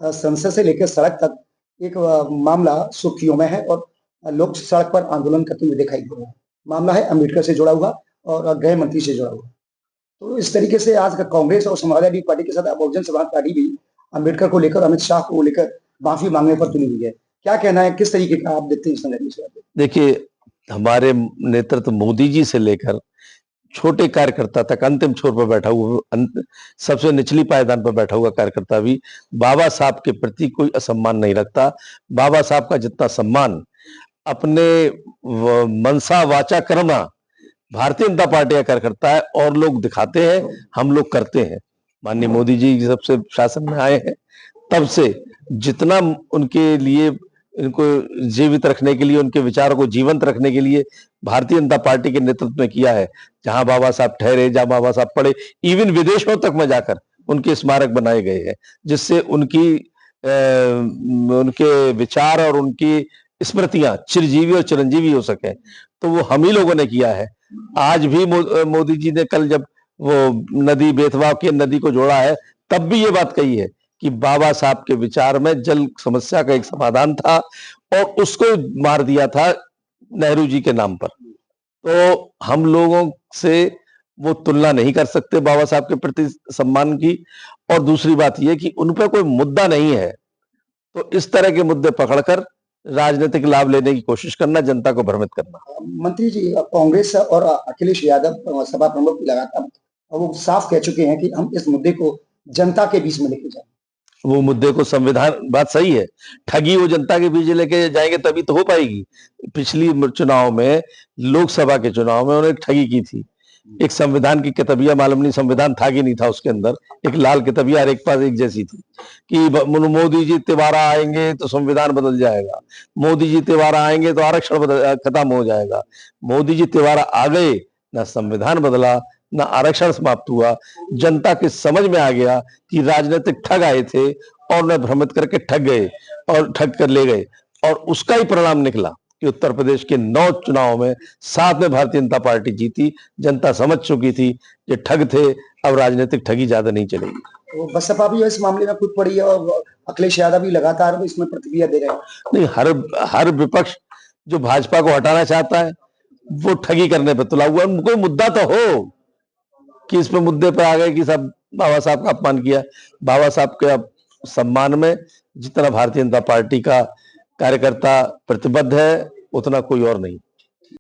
संसद से लेकर सड़क तक एक मामला सुर्खियों में है और लोग सड़क पर आंदोलन करते हुए दिखाई दे रहे हैं। मामला है अम्बेडकर से जुड़ा हुआ और गृह मंत्री से जुड़ा हुआ। तो इस तरीके से आज का कांग्रेस और समाजवादी पार्टी के साथ बहुजन समाज पार्टी भी अम्बेडकर को लेकर, अमित शाह को लेकर माफी मांगने पर तुली हुई है। क्या कहना है, किस तरीके का आप देखते हैं इस नजरिए से? देखिए, हमारे नेतृत्व मोदी जी से लेकर छोटे कार्यकर्ता तक, अंतिम छोर पर बैठा हुआ, सबसे निचली पायदान पर बैठा हुआ कार्यकर्ता भी बाबा साहब के प्रति कोई असम्मान नहीं रखता। बाबा साहब का जितना सम्मान अपने मनसा वाचा कर्मा भारतीय जनता पार्टी का कार्यकर्ता है और लोग दिखाते हैं, हम लोग करते हैं। माननीय मोदी जी जब से शासन में आए हैं तब से जितना उनके लिए, इनको जीवित रखने के लिए, उनके विचारों को जीवंत रखने के लिए भारतीय जनता पार्टी के नेतृत्व में किया है। जहां बाबा साहब ठहरे, जहां बाबा साहब पढ़े, इवन विदेशों तक में जाकर उनके स्मारक बनाए गए हैं, जिससे उनके विचार और उनकी स्मृतियां चिरजीवी और चिरंजीवी हो सके। तो वो हम ही लोगों ने किया है। आज भी मोदी जी ने कल जब वो नदी, बेतवा की नदी को जोड़ा है, तब भी ये बात कही है कि बाबा साहब के विचार में जल समस्या का एक समाधान था और उसको मार दिया था नेहरू जी के नाम पर। तो हम लोगों से वो तुलना नहीं कर सकते बाबा साहब के प्रति सम्मान की। और दूसरी बात यह कि उन पर कोई मुद्दा नहीं है, तो इस तरह के मुद्दे पकड़कर राजनीतिक लाभ लेने की कोशिश करना, जनता को भ्रमित करना। मंत्री जी, कांग्रेस और अखिलेश यादव सभा प्रमुख लगातार वो साफ कह चुके हैं कि हम इस मुद्दे को जनता के बीच में लेके जाएंगे। वो मुद्दे को संविधान, बात सही है, ठगी वो जनता के बीच लेके जाएंगे तभी तो हो पाएगी। पिछली चुनाव में, लोकसभा के चुनाव में उन्होंने ठगी की थी। एक संविधान की किताबिया, मालूम नहीं संविधान था कि नहीं था, उसके अंदर एक लाल किताबिया एक पास एक जैसी थी कि मोदी जी तिवारा आएंगे तो संविधान बदल जाएगा, मोदी जी तिवारा आएंगे तो आरक्षण खत्म हो जाएगा। मोदी जी तिवारा आ गए, ना संविधान बदला, ना आरक्षण समाप्त हुआ। जनता के समझ में आ गया कि राजनीतिक ठग आए थे और उन्हें भ्रमित करके ठग गए और ठग कर ले गए। और उसका ही परिणाम निकला कि उत्तर प्रदेश के 9 चुनाव में 7 में भारतीय जनता पार्टी जीती। जनता समझ चुकी थी ये ठग थे, अब राजनीतिक ठगी ज्यादा नहीं चलेगी। तो बसपा भी इस मामले में कूद पड़ी है और अखिलेश यादव भी लगातार इसमें प्रतिक्रिया दे रहे हैं। नहीं, हर विपक्ष जो भाजपा को हटाना चाहता है वो ठगी करने पर तुला हुआ। कोई मुद्दा तो हो कि इस पे मुद्दे पर आ गए कि सब बाबा साहब का अपमान किया। बाबा साहब के सम्मान में जितना भारतीय जनता पार्टी का कार्यकर्ता प्रतिबद्ध है, उतना कोई और नहीं।